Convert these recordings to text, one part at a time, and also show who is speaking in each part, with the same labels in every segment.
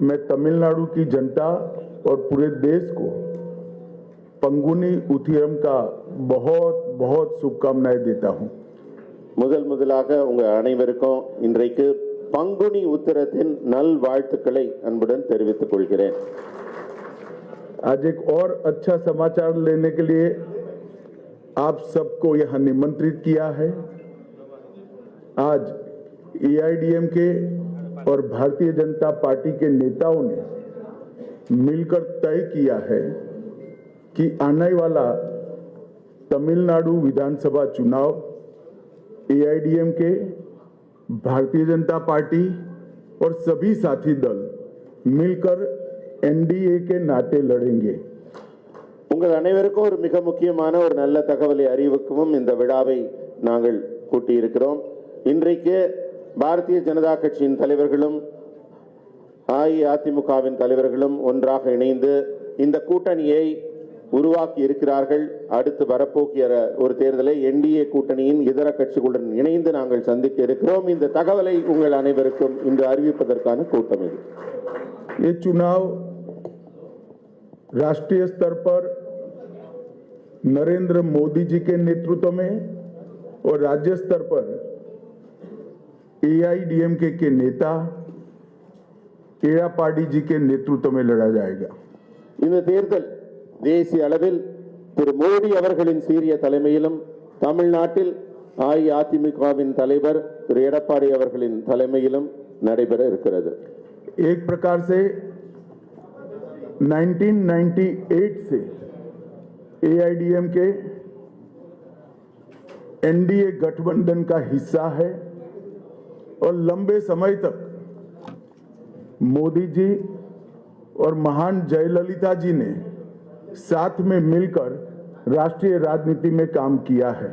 Speaker 1: मैं तमिलनाडु की जनता और पूरे देश को पंगुनी उथिरम का बहुत बहुत शुभकामनाएं देता हूं।
Speaker 2: முதலாக உங்க அனைவருக்கும் இன்றைக்கு பங்குனி உத்திரத்தின் நல்வாழ்த்துக்களை அன்புடன் தெரிவித்துக் கொள்கிறேன்.
Speaker 1: आज एक और अच्छा समाचार लेने के लिए आप सबको यहां निमंत्रित किया है। आज एआईडीएमके और भारतीय जनता पार्टी के नेताओं ने मिलकर तय किया है कि आने वाला तमिलनाडु विधानसभा चुनाव एआईडीएमके, भारतीय जनता पार्टी और सभी साथी दल मिलकर एनडीए के नाते लड़ेंगे.
Speaker 2: உங்கள் அனைவருக்கும் ஒரு மிக முக்கியமான ஒரு நல்ல தகவலை அறிவிக்கவும் இந்த விழாவை நாங்கள் கூட்டியிருக்கிறோம். இன்றைக்கு பாரதிய ஜனதா கட்சியின் தலைவர்களும் அஇஅதிமுகவின் தலைவர்களும் ஒன்றாக இணைந்து இந்த கூட்டணியை உருவாக்கி இருக்கிறார்கள். அடுத்து வரப்போகிற ஒரு தேர்தலை என்டிஏ கூட்டணியின் இதர கட்சிகளுடன் இணைந்து நாங்கள் சந்திக்க இருக்கிறோம். இந்த தகவலை உங்கள் அனைவருக்கும் இன்று அறிவிப்பதற்கான கூட்டம் இது.
Speaker 1: ये चुनाव राष्ट्रीय स्तर पर नरेंद्र मोदी जी के नेतृत्व में और राज्य स्तर पर एआईडीएमके के नेता एड़ापाडी जी के नेतृत्व में लड़ा जाएगा.
Speaker 2: இந்த தேர்தல் தேசிய அளவில் திரு மோடி அவர்களின் சீரிய தலைமையிலும் தமிழ்நாட்டில் அஇஅதிமுகவின் தலைவர் திரு எடப்பாடி அவர்களின் தலைமையிலும் நடைபெற இருக்கிறது.
Speaker 1: एक प्रकार से 1998 से एआईडीएमके एनडीए गठबंधन का हिस्सा है और लंबे समय तक मोदी जी और महान जयललिता जी ने साथ में मिलकर राष्ट्रीय राजनीति में काम किया है.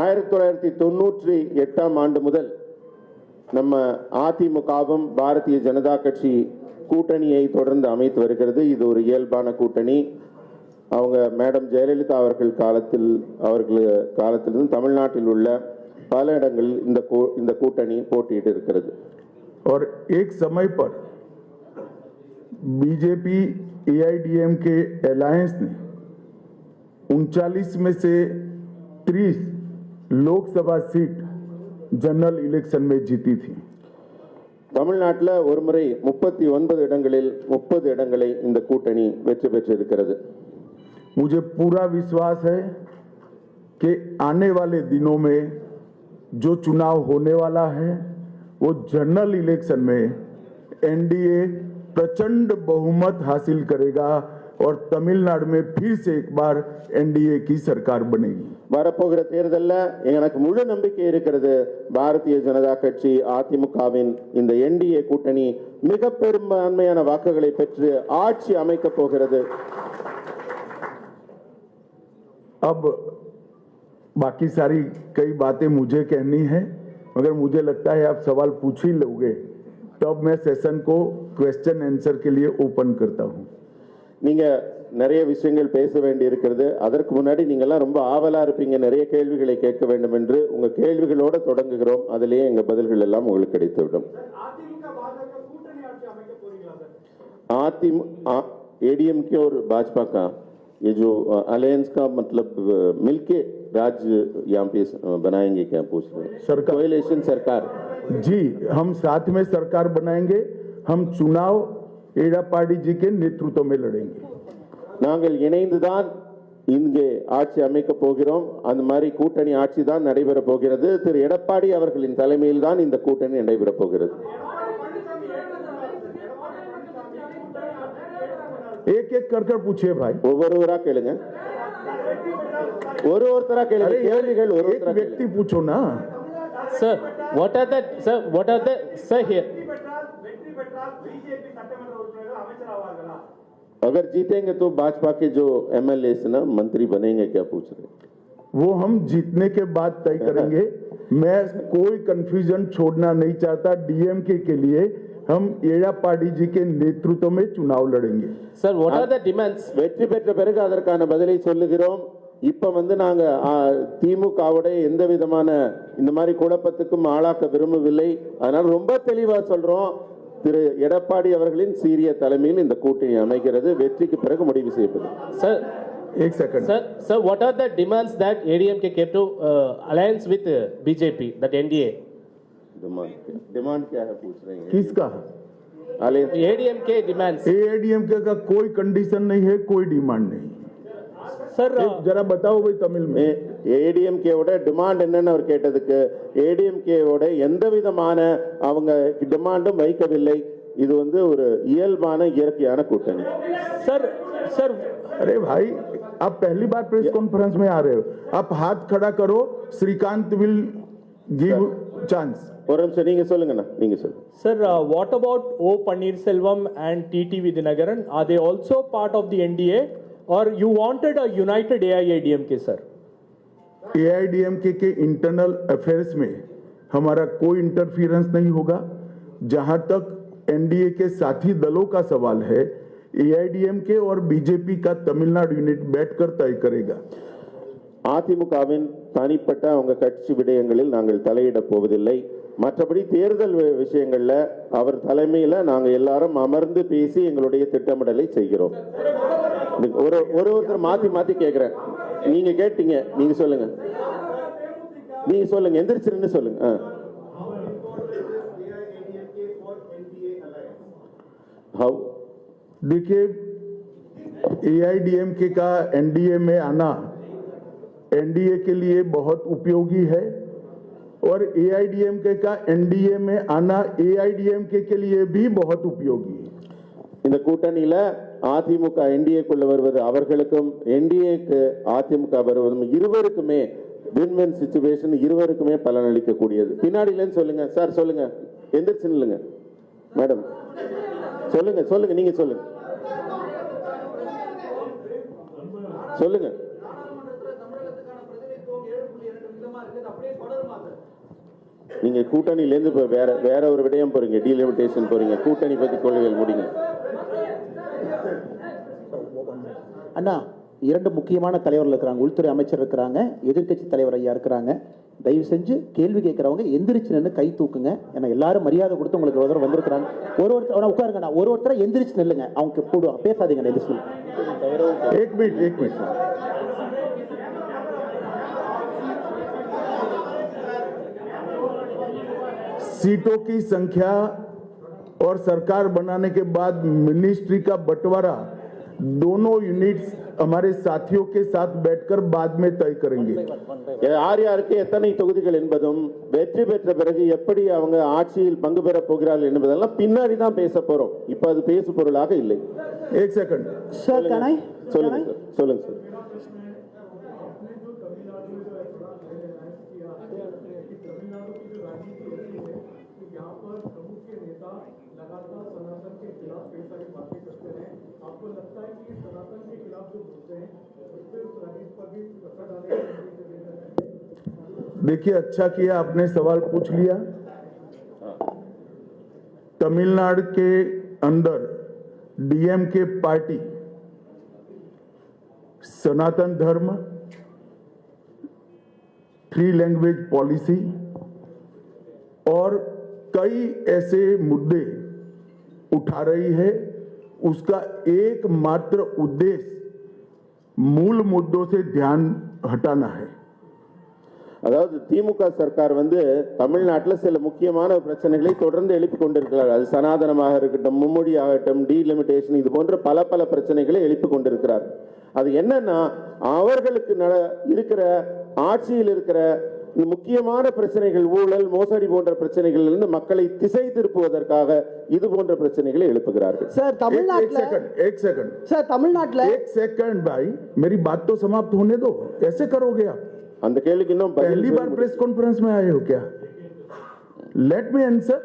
Speaker 2: 1998 ஆண்டு முதல் நம்ம அதிமுகவும் பாரதிய ஜனதா கட்சி கூட்டணியை தொடர்ந்து அமைத்து வருகிறது. இது ஒரு இயல்பான கூட்டணி. அவங்க மேடம் ஜெயலலிதா அவர்கள் காலத்திலிருந்து தமிழ்நாட்டில் உள்ள பல இடங்களில் இந்த கூட்டணி போட்டியிட்டு இருக்கிறது.
Speaker 1: और एक समय पर बीजेपी एआईडीएम के अलायंस ने 39 में से 30 लोकसभा सीट जनरल इलेक्शन में जीती थी.
Speaker 2: தமிழ்நாட்டில் ஒரு முறை 39 இடங்களில் 30 இடங்களை இந்த கூட்டணி வெற்றி பெற்றிருக்கிறது.
Speaker 1: मुझे पूरा विश्वास है कि आने वाले दिनों में जो चुनाव होने वाला है वो जनरल इलेक्शन में एनडीए प्रचंड बहुमत हासिल करेगा और तमिलनाडु में फिर से एक बार एनडीए की सरकार बनेगी.
Speaker 2: வரப்போகிற தேர்தலில் எனக்கு முழு நம்பிக்கை இருக்கிறது. பாரதிய ஜனதா கட்சி அதிமுகவின் இந்த என்டிஏ கூட்டணி மிக பெரும்பான்மையான வாக்குகளை பெற்று ஆட்சி அமைக்க போகிறது.
Speaker 1: अब बाकी सारी कई बातें मुझे कहनी है, मगर मुझे लगता है आप सवाल पूछ ही लोगे, तब मैं सेशन को क्वेश्चन आंसर के लिए ओपन करता हूं.
Speaker 2: நீங்க நிறைய விஷயங்கள் பேச வேண்டி இருக்கிறது. அதற்கு முன்னாடி நீங்க எல்லாம் ரொம்ப ஆவலா இருப்பீங்க, நிறைய கேள்விகளை கேட்க வேண்டும் என்று. உங்க கேள்விகளோட தொடங்குகிறோம். அதிலேயே எங்க பதில்கள் எல்லாம் உங்களுக்கு கிடைத்துவிடும். एडीएमके और भाजपा का ये जो अलायंस का मतलब मिलके राज्य यहाँ पे बनाएंगे क्या पूछ रहे हैं?
Speaker 1: सरकार
Speaker 2: सरकार
Speaker 1: जी, हम साथ में सरकार बनाएंगे. हम चुनाव एड़ापाडी जी के नेतृत्व में लड़ेंगे.
Speaker 2: நாங்கள் இணைந்துதான் இங்கே ஆட்சி அமைக்க போகிறோம். அந்த மாதிரி கூட்டணி ஆட்சி தான் நடைபெற போகிறது. திரு எடப்பாடி அவர்களின் தலைமையில் தான் இந்த கூட்டணி நடைபெற போகிறது.
Speaker 1: एक एक कर पूछिए भाई.
Speaker 2: ஒவ்வொருவரா கேளுங்க. ஒருத்தரா கேளுங்க. கேள்விகள்
Speaker 1: एक व्यक्ति पूछो ना.
Speaker 3: Sir, what are the sir here?
Speaker 2: अगर जीतेंगे तो भाजपा के जो एमएलए ना मंत्री बनेंगे क्या पूछ रहे?
Speaker 1: वो हम जीतने के बाद तय करेंगे. मैं कोई कंफ्यूजन छोड़ना नहीं चाहता. डीएमके के लिए हम एड़ापाडी जी के नेतृत्व में चुनाव लड़ेंगे.
Speaker 3: Sir, what are the demands?
Speaker 2: வெற்றி பெற்ற பிறகு அதற்கான பதிலை சொல்லுகிறோம். இப்ப நாங்க திமுகவோட எந்த விதமான இந்த மாதிரி குழப்பத்துக்கும் ஆளாக்க விரும்பவில்லை. அதனால ரொம்ப தெளிவா சொல்றோம். திரு எடப்பாடி அவர்களின் சீரிய தலைமையில் இந்த கூட்டணி அமைகிறது. வெற்றிக்கு பிறகு முடிவு செய்யப்படும்.
Speaker 3: Sir,
Speaker 1: एक second
Speaker 3: sir, what are the demands that ADMK kept to alliance with BJP, that NDA?
Speaker 2: Demand क्या है पूछ रहे हैं?
Speaker 1: किसका?
Speaker 2: Alliance-
Speaker 3: ADMK demands.
Speaker 1: एआईडीएमके का कोई कंडीशन नहीं है, कोई डिमांड नहीं।
Speaker 3: Sir,
Speaker 1: जरा बताओ भाई तमिल में।
Speaker 2: ஏடிஎம்கேவோட டிமாண்ட் என்னன்னு அவர் கேட்டதுக்கு ஏடிஎம்கேவோட எந்த விதமான அவங்க டிமாண்டும் வைக்கவில்லை. இது வந்து ஒரு இயல்பான இயற்கையான கூட்டணி.
Speaker 3: sir,
Speaker 1: अरे भाई, आप पहली बार प्रेस कॉन्फ्रेंस में आ रहे हो, आप हाथ खड़ा करो, श्रीकांत विल गिव चांस।
Speaker 2: ஒரு நிமிஷம் நீங்க சொல்லுங்கண்ணா, நீங்க சொல்லுங்க.
Speaker 4: Sir, what about O. Pannirselvam and TT Vidyanagaran? Are they also part of the NDA, or you wanted a united AIADMK, sir?
Speaker 1: AIADMK के इंटरनल अफेयर्स में हमारा कोई इंटरफियरेंस नहीं होगा। जहां तक एनडीए के साथी दलों का सवाल है, एआईडीएमके और बीजेपी का तमिलनाडु यूनिट बैठकर तय करेगा।
Speaker 2: அதிமுகவின் தனிப்பட்ட அவங்க கட்சி விடயங்களில் நாங்கள் தலையிட போவதில்லை. மற்றபடி தேர்தல் விஷயங்கள்ல அவர் தலைமையில நாங்க எல்லாரும் அமர்ந்து பேசி எங்களுடைய திட்டமிடலை செய்கிறோம். ஒருத்தர் மாத்தி மாத்தி கேக்குறேன். நீங்க கேட்டீங்க, நீங்க சொல்லுங்க, நீங்க சொல்லுங்க, எந்திரிச்சிருந்து சொல்லுங்க. हाउ?
Speaker 1: देखिए, एआईडीएमके का एनडीए में आना एनडीए के लिए बहुत उपयोगी है और एआईडीएमके का एनडीए में आना एआईडीएमके के लिए भी बहुत उपयोगी है।
Speaker 2: இந்த கூட்டணியில அதிமுக என்டிஏக்குள்ள வருவது அவர்களுக்கும் என்டிஏக்கு அதிமுக வருவதும் இருவருக்குமே வின்-வின் சிச்சுவேஷன், இருவருக்குமே பலனளிக்க கூடியது. பின்னாடியிலன்னு சொல்லுங்க சார், சொல்லுங்க, எந்திரிச்சு நில்லுங்க மேடம், சொல்லுங்க சொல்லுங்க, நீங்க சொல்லுங்க சொல்லுங்க. நீங்க கூட்டணியிலேருந்து இப்ப வேற ஒரு விடயம் போறீங்க, டீலிமிட்டேஷன் போறீங்க, கூட்டணி பத்தி கொள்கைகள் முடிங்க.
Speaker 5: அண்ணா, இரண்டு முக்கியமான தலைவர்கள் இருக்கிறாங்க. உள்துறை அமைச்சர் இருக்கிறாங்க, எதிர்க்கட்சி தலைவர் ஐயா இருக்கிறாங்க. தயவு செஞ்சு கேள்வி கேட்கறவங்க எந்திரிச்சு நின்று கை தூக்குங்க. ஏன்னா எல்லாரும் மரியாதை கொடுத்து உங்களுக்கு ஒரு தடவை வந்திருக்கிறாங்க. ஒருத்தர் உட்காருங்கண்ணா, ஒருத்தரை எந்திரிச்சு நில்லுங்க. அவங்க போடுவாங்க, பேசாதீங்க.
Speaker 1: एक मिनट सीटों की संख्या और सरकार बनाने के बाद मिनिस्ट्री का बंटवारा दोनों यूनिट्स हमारे साथियों के साथ बैठकर बाद में तय करेंगे।
Speaker 2: யார் யாருக்கு எத்தனை தொகுதிகள் என்பதும் வெற்றி பெற்ற பிறகு எப்படி அவங்க ஆட்சியில் பங்கு பெற போகிறார்கள் என்பதெல்லாம் பின்னாடி தான் பேச போறோம். இப்ப அது பேசு பொருளாக இல்லை.
Speaker 1: एक सेकंड
Speaker 5: சார்,
Speaker 2: சொல்லுங்க சார், சொல்லுங்க சார்.
Speaker 1: देखिए, अच्छा किया आपने सवाल पूछ लिया। तमिलनाडु के अंदर डीएमके पार्टी सनातन धर्म, 3 लैंग्वेज पॉलिसी और कई ऐसे मुद्दे उठा रही है। उसका एकमात्र उद्देश्य मूल मुद्दों से ध्यान हटाना है।
Speaker 2: அதாவது திமுக சர்க்கார் வந்து தமிழ்நாட்டில் சில முக்கியமான பிரச்சனைகளை தொடர்ந்து எழுப்பி கொண்டிருக்கிறார். அது சனாதனமாக இருக்கட்டும், மும்மொழி ஆகட்டும், டீலிமிட்டேஷன், இது போன்ற பல பிரச்சனைகளை எழுப்பி கொண்டிருக்கிறார். அது என்னன்னா, அவர்களுக்கு இருக்கிற ஆட்சியில் இருக்கிற முக்கியமான பிரச்சனைகள், ஊழல், மோசடி போன்ற பிரச்சனைகள் இருந்து மக்களை திசை திருப்புவதற்காக இது போன்ற பிரச்சனைகளை எழுப்புகிறார்கள்.
Speaker 5: சார்,
Speaker 1: एक सेकंड
Speaker 5: சார், தமிழ்நாட்டில்
Speaker 1: एक सेकंड भाई, मेरी बात तो समाप्त होने दो। ऐसे करोगे आप?
Speaker 2: அந்த கேள்விக்கு இன்னும்
Speaker 1: पहली बार प्रेस कॉन्फ्रेंस में आए हो क्या? Let me answer.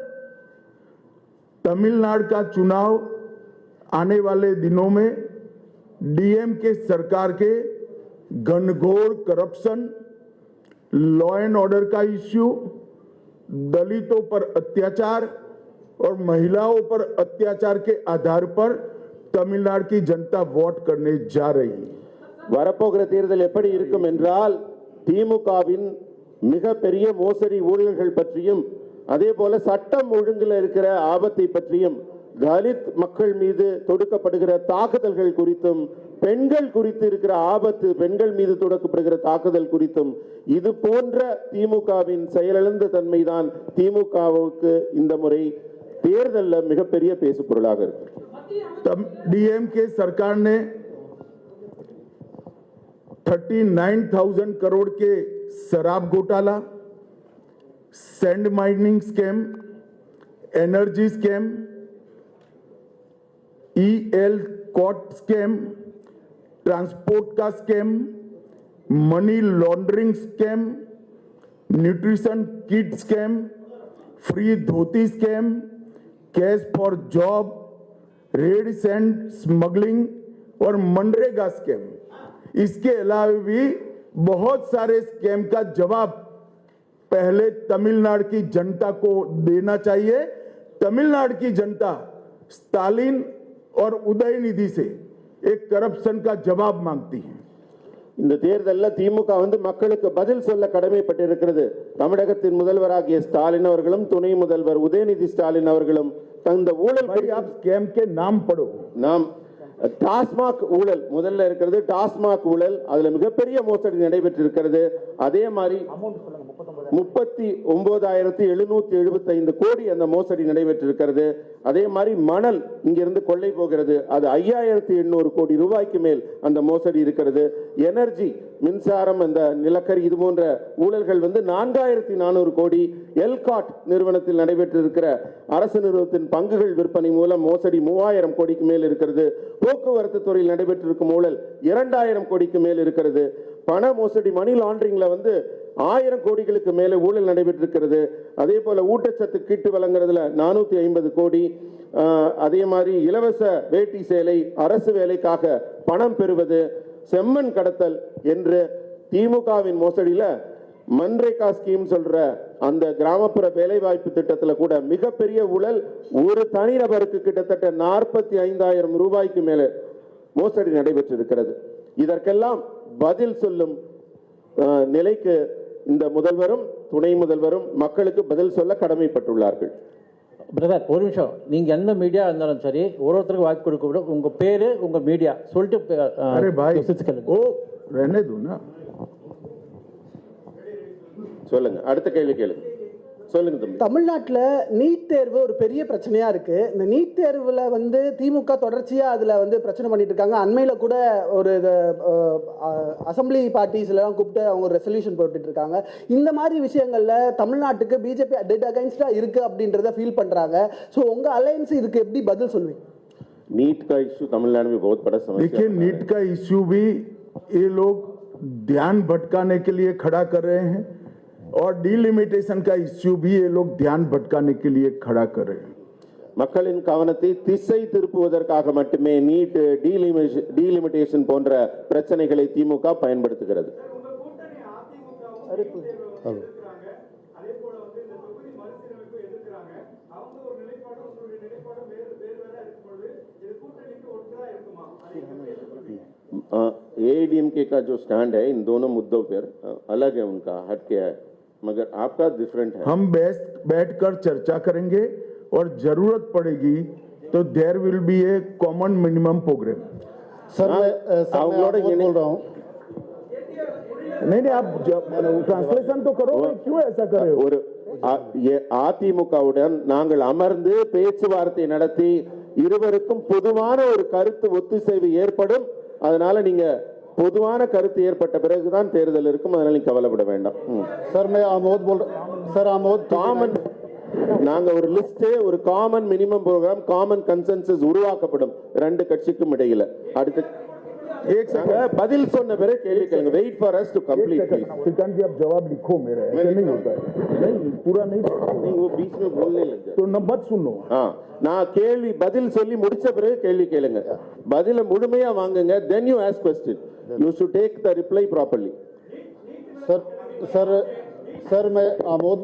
Speaker 1: तमिलनाडु का चुनाव आने वाले दिनों में डीएमके सरकार के घनघोर करप्शन, लॉ एंड ऑर्डर का इश्यू, दलितों पर अत्याचार और महिलाओं पर अत्याचार के आधार पर तमिलनाडु की जनता वोट करने जा रही है।
Speaker 2: வரப்போகிற தேர்தல் எப்படி இருக்கும் என்றால், திமுகவின் மிகப்பெரிய மோசடி ஊழல்கள் பற்றியும் அதே போல சட்டம் ஒழுங்குல இருக்கிற ஆபத்தை பற்றியும் தலித் மக்கள் மீது தொடுக்கப்படுகிற தாக்குதல்கள் குறித்தும் பெண்கள் குறித்து இருக்கிற ஆபத்து, பெண்கள் மீது தொடுக்கப்படுகிற தாக்குதல் குறித்தும் இது போன்ற திமுகவின் செயலிழந்த தன்மைதான் திமுகவுக்கு இந்த முறை தேர்தலில் மிகப்பெரிய பேசு பொருளாக இருக்கு.
Speaker 1: डीएमके सरकार ने 39,000 करोड़ के शराब घोटाला, sand mining scam, energy scam, ELCOT scam, transport का scam, money laundering scam, nutrition kit scam, free dhoti scam, cash for job, red sand smuggling और मनरेगा स्कैम, इसके अलावा भी बहुत सारे स्कैम का जवाब पहले तमिलनाडु की जनता को देना चाहिए. तमिलनाडु की जनता स्टालिन और उदयनिधि से एक करप्शन का जवाब मांगती है.
Speaker 2: இந்த தேர்தலில் திமுக மக்களுக்கு பதில் சொல்ல கடமைப்பட்டிருக்கிறது. தமிழகத்தின் முதல்வராகிய ஸ்டாலின் அவர்களும் துணை முதல்வர் உதயநிதி ஸ்டாலின் அவர்களும் தந்த ஊழல்
Speaker 1: स्कैम के नाम पढ़ो.
Speaker 2: நாம் டாஸ்மாக் ஊழல் முதல்ல இருக்கிறது. டாஸ்மாக் ஊழல் அதுல மிகப்பெரிய மோசடி நடைபெற்றிருக்கிறது. அதே மாதிரி 39,775 கோடி அந்த மோசடி நடைபெற்றிருக்கிறது. அதே மாதிரி மணல் இங்கிருந்து கொள்ளை போகிறது, அது 5,800 கோடி ரூபாய்க்கு மேல் அந்த மோசடி இருக்கிறது. எனர்ஜி மின்சாரம், அந்த நிலக்கரி, இது போன்ற ஊழல்கள் 4,400 கோடி. எல்காட் நிறுவனத்தில் நடைபெற்றிருக்கிற அரசு நிறுவனத்தின் பங்குகள் விற்பனை மூலம் மோசடி 3,000 கோடிக்கு மேல் இருக்கிறது. போக்குவரத்து துறையில் நடைபெற்றிருக்கும் ஊழல் 2,000 கோடிக்கு மேல் இருக்கிறது. பண மோசடி, மணி லாண்டரிங்ல 1000 கோடிகளுக்கு மேலே ஊழல் நடைபெற்றிருக்கிறது. அதே போல ஊட்டச்சத்து கிட்டு வழங்குறதுல 450 கோடி. அதே மாதிரி இலவச வேட்டி சேலை, அரசு வேலைக்காக பணம் பெறுவது, செம்மண் கடத்தல் என்று திமுகவின் மோசடியில மன்ரேகா ஸ்கீம் சொல்ற அந்த கிராமப்புற வேலைவாய்ப்பு திட்டத்துல கூட மிகப்பெரிய ஊழல். ஒரு தனிநபருக்கு கிட்டத்தட்ட 45,000 ரூபாய்க்கு மேலே மோசடி நடைபெற்றிருக்கிறது. இதற்கெல்லாம் பதில் சொல்லும் நிலைக்கு இந்த முதல்வரும் துணை முதல்வரும் மக்களுக்கு பதில் சொல்ல கடமைப்பட்டுள்ளார்கள்.
Speaker 6: பிரதர் ஒரு நிமிஷம், நீங்க எந்த மீடியா இருந்தாலும் சரி ஒருத்தருக்கு வாய்ப்பு கொடுக்க விட உங்க பேரு உங்க மீடியா சொல்லிட்டு
Speaker 2: சொல்லுங்க. அடுத்த கேள்வி கேளுங்க. சொல்லுங்க தம்பி.
Speaker 7: தமிழ்நாட்டில் நீட் தேர்வு ஒரு பெரிய பிரச்சனையா இருக்கு. இந்த நீட் தேர்வுல திமுக தொடர்ச்சியா அதுல பிரச்சனை பண்ணிட்டு இருக்காங்க. அண்மையில கூட ஒரு அசம்பிளி பார்ட்டிஸ்ல எல்லாம் கூப்பிட்டு அவங்க ஒரு ரெசல்யூஷன் போட்டுட்டு இருக்காங்க. இந்த மாதிரி விஷயங்கள்ல தமிழ்நாட்டுக்கு பிஜேபி டெட் அகைன்ஸ்டா இருக்கு அப்படின்றத ஃபீல் பண்றாங்க. ஸோ உங்க அலையன்ஸ் இதுக்கு எப்படி பதில் சொல்வீங்க?
Speaker 2: नीट का इश्यू तमिलनाडु में बहुत बड़ा समस्या।
Speaker 1: देखिए, नीट का इश्यू भी ये लोग ध्यान भटकाने के लिए खड़ा कर रहे हैं और डीलिमिटेशन का इश्यू भी ये लोग ध्यान भटकाने के लिए खड़ा कर रहे हैं.
Speaker 2: மக்களின் கவனத்தை திசை திருப்புவதற்காக மட்டுமே நீட், டீலிமிட்டேஷன் போன்ற பிரச்சனைகளை திமுக பயன்படுத்துகிறது. एआईडीएमके का जो स्टैंड है इन दोनों मुद्दों पर अलग है, उनका हट के है, मगर आपका डिफरेंट है.
Speaker 1: हम बैठकर चर्चा करेंगे और जरूरत पड़ेगी तो there will be a common minimum programme.
Speaker 2: Sir मैं बोल रहा हूँ.
Speaker 1: नहीं, आप ट्रांसलेशन तो करो. क्यों ऐसा कर रहे हो?
Speaker 2: ஒரு அதிமுகவுடன் நாங்கள் அமர்ந்து பேச்சுவார்த்தை நடத்தி இருவருக்கும் பொதுவான ஒரு கருத்து ஒத்திசைவு ஏற்படும். அதனால நீங்க பொதுவான கருத்து ஏற்பட்ட பிறகுதான் தேர்தல் இருக்கும். அதனால நீங்க கவலைப்பட வேண்டாம்.
Speaker 8: சார் मैं आमोद बोल रहा सर आमोद
Speaker 2: காமன் நாங்க ஒரு லிஸ்ட், ஒரு common minimum programme, common consensus உருவாக்கப்படும் ரெண்டு கட்சிக்கும் இடையில. அடுத்து பதில் சொன்ன பிறகு கேள்வி கேளுங்க. Wait for us to complete please.
Speaker 1: Shrikant ji, आप जवाब लिखो मेरे. ऐसे नहीं होता है. नहीं, पूरा नहीं
Speaker 2: वो बीच में बोलने लग
Speaker 1: तो न मत सुनो.
Speaker 2: நான் கேள்வி பதில் சொல்லி முடிச்ச பிறகு கேள்வி கேளுங்க. பதில முழுமையா வாங்குங்க. then you ask question. you should take the reply properly.
Speaker 8: Sir sir sir मैं आमोद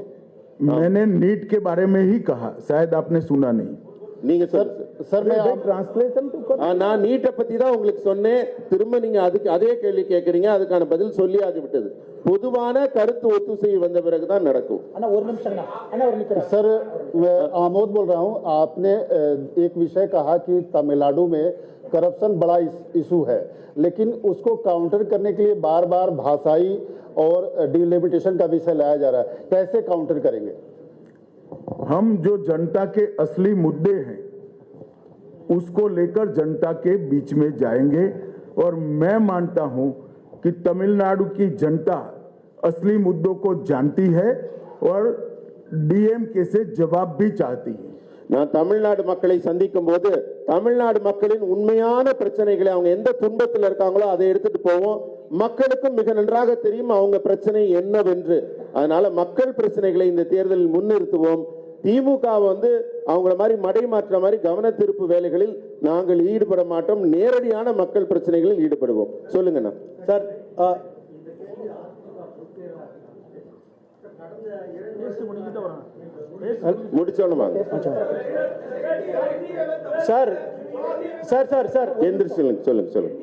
Speaker 1: मैंने नीट के बारे में ही कहा, शायद आपने सुना नहीं.
Speaker 2: நீங்க
Speaker 8: सर मैं
Speaker 1: ट्रांसलेशन तो कर.
Speaker 2: நான் நீட்டை பத்தி தான் உங்களுக்கு சொன்னேன். திரும்ப நீங்க அதுக்கு அதே கேள்வி கேட்கறீங்க. அதுக்கான பதில் சொல்லி ஆகிவிட்டது. பொதுவான கருத்து ஒத்துசைவு வந்த பிறகுதான் நடக்கும்.
Speaker 5: அண்ணா ஒரு நிமிஷம் அண்ணா ஒரு நிமிஷம்
Speaker 8: सर मैं आमोद बोल रहा हूं। आपने एक विषय कहा कि तमिलनाडु में करप्शन बड़ा इशू है, लेकिन उसको काउंटर करने के लिए बार बार भाषाई और डिलिमिटेशन का विषय लाया जा रहा है, कैसे काउंटर करेंगे?
Speaker 1: हम जो जनता के असली मुद्दे हैं उसको लेकर जनता के बीच में जाएंगे और मैं मानता हूं कि तमिलनाडु की जनता असली मुद्दों को जानती है और डीएमके से जवाब भी चाहती है.
Speaker 2: நான் தமிழ்நாடு மக்களை சந்திக்கும் போது தமிழ்நாடு மக்களின் உண்மையான பிரச்சனைகளை அவங்க எந்த துன்பத்தில் இருக்காங்களோ அதை எடுத்துட்டு போவோம். மக்களுக்கும் மிக நன்றாக தெரியும் அவங்க பிரச்சனை என்னவென்று. அதனால மக்கள் பிரச்சனைகளை இந்த தேர்தலில் முன்னிறுத்துவோம். திமுக வந்து அவங்கள மாதிரி மடைமாற்ற மாதிரி கவன திருப்பு வேலைகளில் நாங்கள் ஈடுபட மாட்டோம். நேரடியான மக்கள் பிரச்சனைகளில் ஈடுபடுவோம். சொல்லுங்கண்ணா.
Speaker 4: சார்
Speaker 2: முடிச்சோன்னு வாங்க.
Speaker 4: சார் சார் சார் சார்
Speaker 2: எந்திரிச்சு சொல்லுங்க சொல்லுங்க சொல்லுங்க.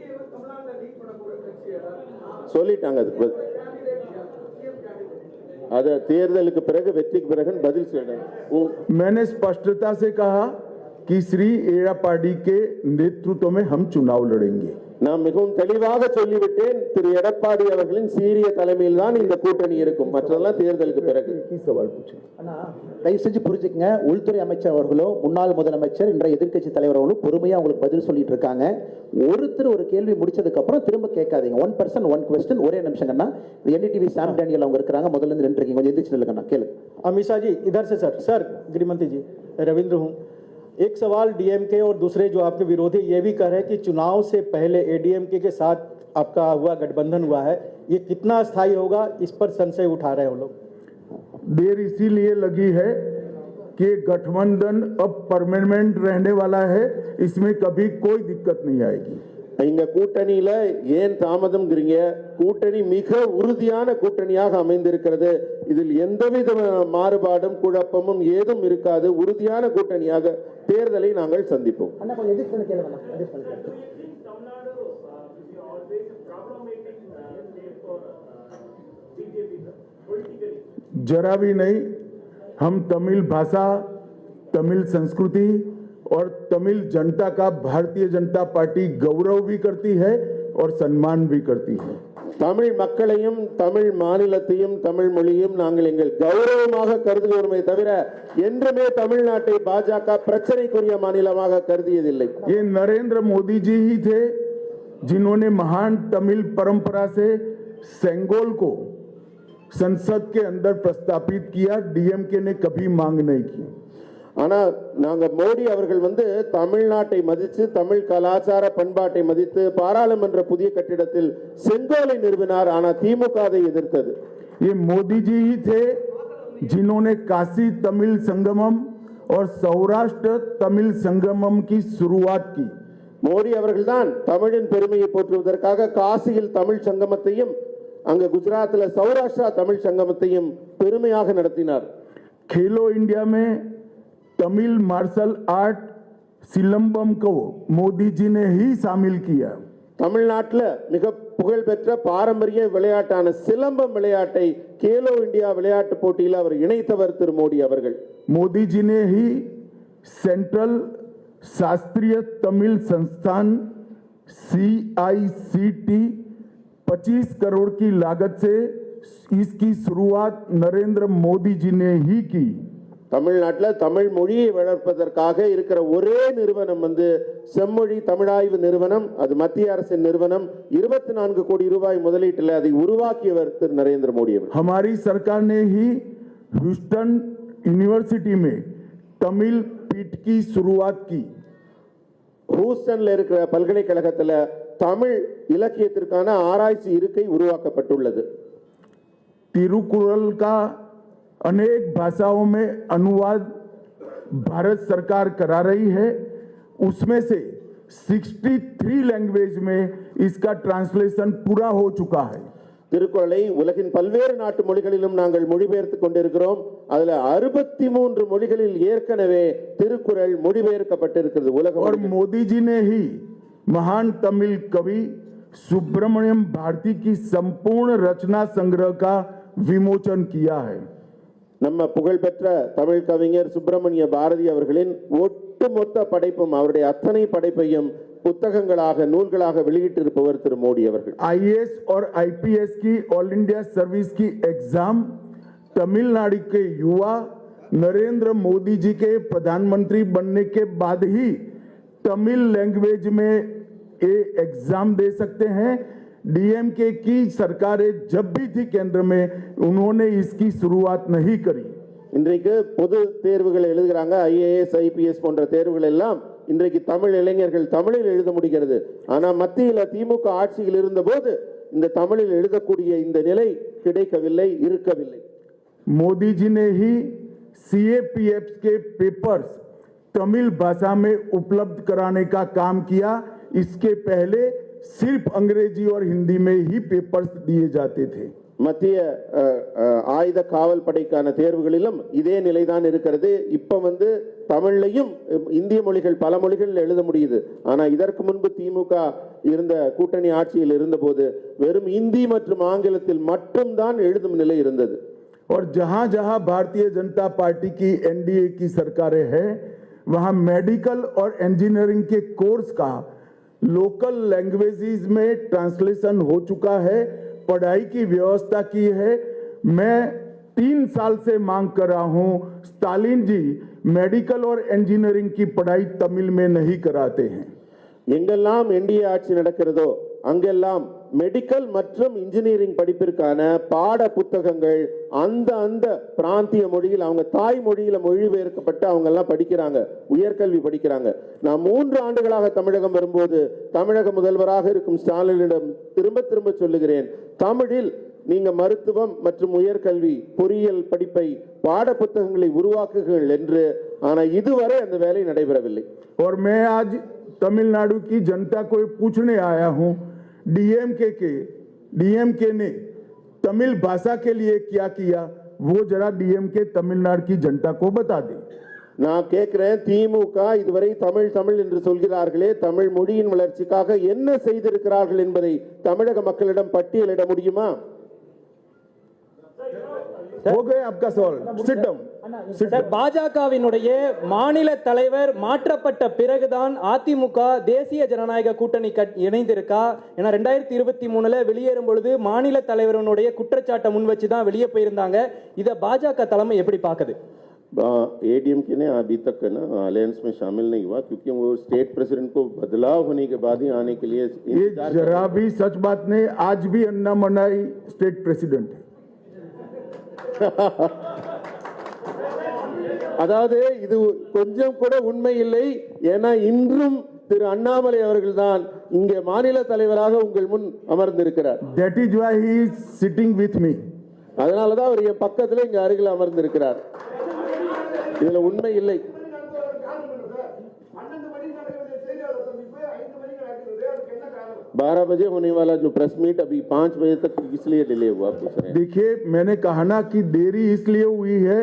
Speaker 2: சொல்லிட்டாங்க அதுக்கு அது தேர்தலுக்கு பிறகு வெற்றிக்கு பிறகு பதில் சொல்லுங்க.
Speaker 1: मैंने स्पष्टता से कहा कि श्री एड़ापाडी के नेतृत्व में हम चुनाव लड़ेंगे.
Speaker 2: நான் மிகவும் தெளிவாக சொல்லிவிட்டேன். திரு எடப்பாடி அவர்களின் சீரிய தலைமையில் தான் இந்த கூட்டணி இருக்கும். மற்றதெல்லாம் தேர்தலுக்கு பிறகு.
Speaker 1: सवाल पूछे.
Speaker 5: தயவு செஞ்சு புரிஞ்சுக்கங்க, உள்துறை அமைச்சர் அவர்களோ முன்னாள் முதலமைச்சர் இன்றைய எதிர்க்கட்சி தலைவர் அவர்களும் பொறுமையா உங்களுக்கு பதில் சொல்லிட்டு இருக்காங்க. ஒருத்தர் ஒரு கேள்வி முடிச்சதுக்கு அப்புறம் திரும்ப கேட்காதீங்க. 1 person 1 question. ஒரே நிமிஷங்கண்ணா. NDTV சாம் டேனியல் அவங்க இருக்காங்க, முதல்ல இருந்து நின்றுருக்கீங்க, கொஞ்சம் எந்திரிச்சு நில்லுங்கண்ணா. கேளுங்க.
Speaker 4: अमिषा जी इधर से सर. सर गृहमंत्री जी रविंद्र हूँ. एक सवाल डीएमके और दूसरे जो आपके विरोधी ये भी कह रहे हैं कि चुनाव से पहले एडीएमके के साथ आपका हुआ गठबंधन हुआ है, ये कितना स्थायी होगा, इस पर संशय उठा रहे हैं वो लोग.
Speaker 1: देर इसीलिए लगी है कि गठबंधन अब परमानेंट रहने वाला है, इसमें कभी कोई दिक्कत नहीं आएगी.
Speaker 2: இந்த கூட்டணியில ஏன் தாமதம்ங்கிறீங்க? கூட்டணி மிக உறுதியான கூட்டணியாக அமைந்திருக்கிறது. இதில் எந்தவித மாறுபாடும் குழப்பமும் ஏதும் இருக்காது. உறுதியான கூட்டணியாக தேர்தலை நாங்கள் சந்திப்போம்.
Speaker 5: அண்ணா கொஞ்சம் எதிர்த்து பண்ணி கேளுங்க. எதிர்த்து பண்ணி கேளுங்க.
Speaker 1: जरा भी नहीं. हम तमिल भाषा, तमिल संस्कृति और तमिल जनता का भारतीय जनता पार्टी गौरव भी करती है और सम्मान भी करती है.
Speaker 2: தமிழ் மக்களையும் தமிழ் மாநிலத்தையும் தமிழ் மொழியும் நாங்கள் எங்கள் கௌரவமாக கருதுகிறோமே தவிர என்றுமே தமிழ்நாட்டை பாஜக பிரச்சனைக்குரிய மாநிலமாக கருதியதில்லை.
Speaker 1: ये नरेंद्र मोदी जी ही थे जिन्होंने महान तमिल परंपरा से सेंगोल को संसद के अंदर प्रस्तापित किया. डीएमके ने कभी मांग नहीं की.
Speaker 2: ஆனா நாங்க மோடி அவர்கள் வந்து தமிழ்நாட்டை மதித்து தமிழ் கலாச்சார பண்பாட்டை மதித்து பாராளுமன்ற புதிய கட்டிடத்தில் செங்கோலை நிறுவினார். ஆனா திமுக அதை எதிர்த்தது.
Speaker 1: ये मोदी जी ही थे जिन्होंने काशी तमिल संगमम और सौराष्ट्र तमिल संगमम की शुरुआत की.
Speaker 2: மோடி அவர்கள்தான் தமிழின் பெருமையை போற்றுவதற்காக காசியில் தமிழ் சங்கமத்தையும் அங்க குஜராத்தில் சௌராஷ்டிரா தமிழ் சங்கமத்தையும் பெருமையாக நடத்தினார்.
Speaker 1: खेलो इंडिया में तमिल मार्शल आर्ट सिलंबम को मोदी जी ने ही शामिल किया.
Speaker 2: தமிழ்நாட்டில் மிக புகழ்பெற்ற பாரம்பரிய விளையாட்டான சிலம்பம் விளையாட்டை கேலோ இந்தியா விளையாட்டு போட்டியில் அவர் இணைத்தவர் திரு மோடி அவர்கள்.
Speaker 1: मोदी जी ने ही सेंट्रल शास्त्रीय तमिल संस्थान CICT 25 करोड़ की लागत से इसकी शुरुआत नरेंद्र मोदी जी ने ही की.
Speaker 2: தமிழ்நாட்டில் தமிழ் மொழியை வளர்ப்பதற்காக இருக்கிற ஒரே நிறுவனம் வந்து செம்மொழி தமிழாய்வு நிறுவனம். அது மத்திய அரசின் நிறுவனம். 24 கோடி ரூபாய் முதலீட்டில் அதை உருவாக்கியவர் திரு நரேந்திர மோடி அவர்.
Speaker 1: हमारी सरकार ने ही ह्यूस्टन यूनिवर्सिटी में तमिल पीठ की शुरुआत की.
Speaker 2: ஹூஸ்டன்ல இருக்கிற பல்கலைக்கழகத்தில் தமிழ் இலக்கியத்திற்கான ஆராய்ச்சி இருக்கை உருவாக்கப்பட்டுள்ளது.
Speaker 1: तिरुकुरल का अनेक भाषाओं में अनुवाद भारत सरकार करा रही है. उसमें से 63 लैंग्वेज में इसका ट्रांसलेशन पूरा हो चुका है.
Speaker 2: திருக்குறளை உலகின் பல்வேறு நாட்டு மொழிகளிலும் நாங்கள் மொழிபெயர்த்துக் கொண்டிருக்கிறோம். அதுல 63 மொழிகளில் ஏற்கனவே திருக்குறள் மொழிபெயர்க்கப்பட்டிருக்கிறது உலகம்.
Speaker 1: और मोदी जी ने ही महान तमिल कवि सुब्रमण्यम भारती की संपूर्ण रचना संग्रह का विमोचन किया है।
Speaker 2: நம்ம புகழ்பெற்ற தமிழ் கவிஞர் சுப்பிரமணிய பாரதி அவர்களின் ஒட்டுமொத்த படைப்பும் அவருடைய அத்தனை படைப்பையும் புத்தகங்களாக நூல்களாக வெளியிட்டிருப்பவர் திரு மோடி அவர்கள்।
Speaker 1: आईएएस और आईपीएस की ऑल इंडिया सर्विस की एग्जाम तमिलनाडु के युवा नरेंद्र मोदी जी के प्रधानमंत्री बनने के बाद ही तमिल लैंग्वेज में ये एग्जाम दे सकते हैं। डीएमके की सरकारें जब भी थी केंद्र में उन्होंने इसकी शुरुआत नहीं करी।
Speaker 2: இன்றைக்கு பொது தேர்வுகள் எழுதுகிறாங்க, ஐஏஎஸ் ஐபிஎஸ் போன்ற தேர்வுகள் எல்லாம் இன்றைக்கு தமிழ் இளைஞர்கள் தமிழில் எழுத முடிகிறது. ஆனா மத்தியில் திமுக ஆட்சியில் இருந்தபோது இந்த தமிழில் எழுதக்கூடிய இந்த நிலை கிடைக்கவில்லை, இருக்கவில்லை।
Speaker 1: मोदी जी ने ही सीएपीएफ के पेपर्स तमिल भाषा में उपलब्ध कराने का काम किया। इसके पहले सिर्फ अंग्रेजी और हिंदी में ही पेपर्स दिए जाते थे।
Speaker 2: மத்திய ஆயுத காவல் படைக்கான தேர்வுகளிலும் இதே நிலைதான் இருக்கிறது। இப்ப தமிழ்லையும் இந்திய மொழிகள் பல மொழிகளில் எழுத முடியுது। ஆனா இதற்கு முன்பு திமுக இருந்த கூட்டணி ஆட்சியில் இருந்தபோது வெறும் இந்தி மற்றும் ஆங்கிலத்தில் மட்டும்தான் எழுதும் நிலை இருந்தது।
Speaker 1: और जहां जहां भारतीय जनता पार्टी की एनडीए की सरकारें हैं वहां मेडिकल और इंजीनियरिंग के कोर्स का लोकल लैंग्वेजेस में ट्रांसलेशन हो चुका है, पढ़ाई की व्यवस्था की है। मैं 3 साल से मांग कर रहा हूं, स्टालिन जी मेडिकल और इंजीनियरिंग की पढ़ाई तमिल में नहीं कराते हैं।
Speaker 2: எங்கெல்லாம் என்டிஏ ஆட்சி நடக்கிறதோ அங்கெல்லாம் மெடிக்கல் மற்றும் இன்ஜினியரிங் படிப்பிற்கான பாட புத்தகங்கள் அந்த பிராந்திய மொழியில் அவங்க தாய் மொழியில மொழிபெயர்க்கப்பட்டு அவங்க எல்லாம் படிக்கிறாங்க, உயர்கல்வி படிக்கிறாங்க। நான் 3 ஆண்டுகளாக தமிழகம் வரும்போது தமிழக முதல்வராக இருக்கும் ஸ்டாலினிடம் திரும்ப சொல்லுகிறேன், தமிழில் நீங்க மருத்துவம் மற்றும் உயர்கல்வி பொறியியல் படிப்பை பாட புத்தகங்களை உருவாக்குங்கள் என்று। ஆனா இதுவரை அந்த வேலை நடைபெறவில்லை।
Speaker 1: और मैं आज तमिलनाडु की जनता को पूछने आया हूं, डीएमके ने तमिल भाषा के लिए क्या किया वो जरा डीएमके तमिलनाडु की जनता को बता दे।
Speaker 2: நான் கேட்கிறேன், திமுக இதுவரை தமிழ் என்று சொல்கிறார்களே, தமிழ் மொழியின் வளர்ச்சிக்காக என்ன செய்திருக்கிறார்கள் என்பதை தமிழக மக்களிடம் பட்டியலிட முடியுமா?
Speaker 1: हो गए आपका सवाल, सिट डाउन।
Speaker 4: பாஜகவினுடைய மாநில தலைவர் மாற்றப்பட்ட பிறகுதான் அதிமுக தேசிய ஜனநாயக கூட்டணி இணைந்திருக்கா? ஏன்னா 2023 வெளியேறும் பொழுது மாநில தலைவருடைய குற்றச்சாட்டை முன் வச்சு தான் வெளியே போயிருந்தாங்க। இதை பாஜக தலைமை எப்படி பார்க்குது?
Speaker 2: एडीएमके ने अभी तक ना अलायंस में शामिल नहीं हुआ क्योंकि वो स्टेट प्रेसिडेंट को बदलाव होने के बाद ही आने के लिए
Speaker 1: ये जरा भी सच बात नहीं। आज भी अन्नामलाई स्टेट प्रेसिडेंट है।
Speaker 2: அதாவது இது கொஞ்சம் கூட உண்மை இல்லை। ஏன்னா இன்றும் திரு அண்ணாமலை அவர்கள் தான் இங்கே மாநில தலைவராக உங்கள் முன் அமர்ந்திருக்கிறார்।
Speaker 1: That is why he is sitting with me.
Speaker 2: அதனால தான் அவர் என் பக்கத்துல இங்க அருகில் அமர்ந்திருக்கிறார்। இதுல உண்மை இல்லை। 12 बजे होने वाला जो प्रेस मीट अभी 5 बजे तक इसलिए डिले हुआ पूछ रहे हैं।
Speaker 1: देखिए मैंने कहा ना कि देरी इसलिए हुई है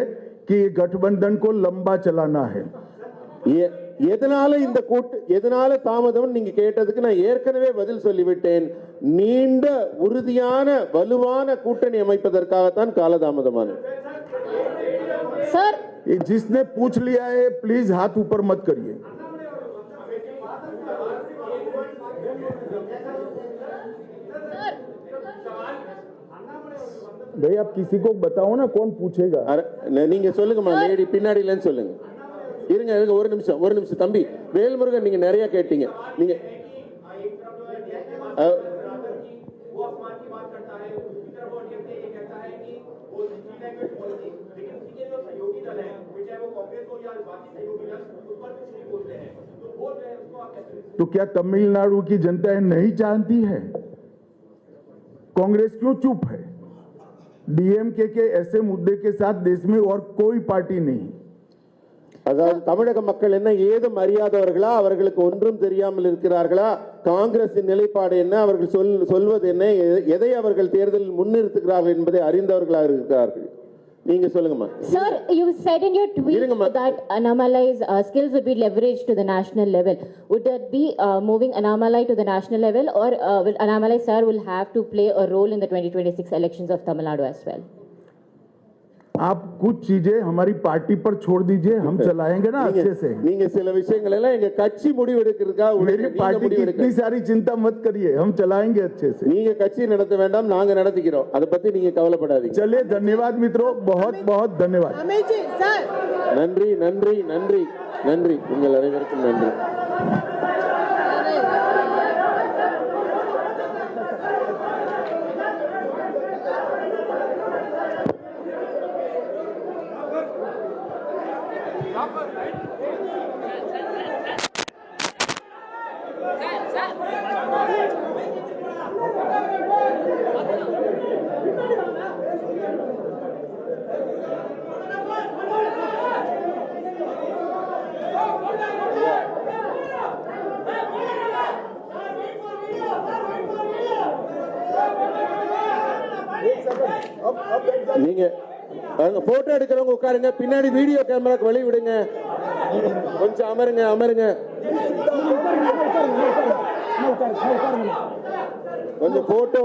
Speaker 1: कि गठबंधन को लंबा चलाना है।
Speaker 2: எதனால தாமதம் நீங்க கேட்டதுக்கு நான் ஏற்கனவே பதில் சொல்லிவிட்டேன்। நீண்ட உறுதியான வலுவான கூட்டணி அமைப்பதற்காகத்தான் காலதாமதமானது।
Speaker 9: सर
Speaker 1: जिसने पूछ लिया है प्लीज हाथ ऊपर मत करिए। भाई आप किसी को बताओ ना कौन पूछेगा।
Speaker 2: நீங்க சொல்லுங்கம்மா, லேடி பின்னாடிலன்னு சொல்லுங்க। இருங்க ஒரு நிமிஷம் தம்பி வேல்முருகன், நீங்க நிறைய கேட்டீங்க। நீங்க
Speaker 1: तो क्या तमिलनाडु की जनता नहीं जानती है? कांग्रेस क्यों चुप है? डीएमके के ऐसे मुद्दे के साथ देश में और कोई पार्टी नहीं।
Speaker 2: அதாவது தமிழக மக்கள் என்ன ஏதும் அறியாதவர்களா? அவர்களுக்கு ஒன்றும் தெரியாமல் இருக்கிறார்களா? காங்கிரசின் நிலைப்பாடு என்ன, அவர்கள் சொல்வது என்ன, எதை அவர்கள் தேர்தலில் முன்னிறுத்துகிறார்கள் என்பதை அறிந்தவர்களாக இருக்கிறார்கள்। நீங்க சொல்லுங்கம்மா.
Speaker 9: Sir, you said in your tweet
Speaker 2: Irungamma.
Speaker 9: that Annamalai's skills would be leveraged to the national level. Would that be moving Annamalai to the national level, or will Annamalai sir will have to play a role in the 2026 elections of Tamil Nadu as well?
Speaker 1: आप कुछ चीजें हमारी party पर छोड़ दीजिए, हम चलाएंगे ना अच्छे से।
Speaker 2: நீங்க சில விஷயங்கள் எல்லாம் எங்க கட்சி முடிவு எடுக்கிறதுக்கா
Speaker 1: मेरी पार्टी की इतनी सारी चिंता मत करिए, हम चलाएंगे अच्छे से।
Speaker 2: நீங்க கட்சி நடத்த வேண்டாம், நாங்க நடத்திக்கிறோம், அதை பத்தி நீங்க கவலைப்படாதீங்க.
Speaker 1: चलिए, धन्यवाद मित्रों, बहुत बहुत धन्यवाद।
Speaker 2: நன்றி நன்றி நன்றி நன்றி, உங்கள் அனைவருக்கும் நன்றி. நீங்க போட்டோ எடுக்கிறவங்க உட்காருங்க, பின்னாடி வீடியோ கேமராக்கு வழி விடுங்க, கொஞ்சம் அமருங்க அமருங்க, கொஞ்சம் போட்டோ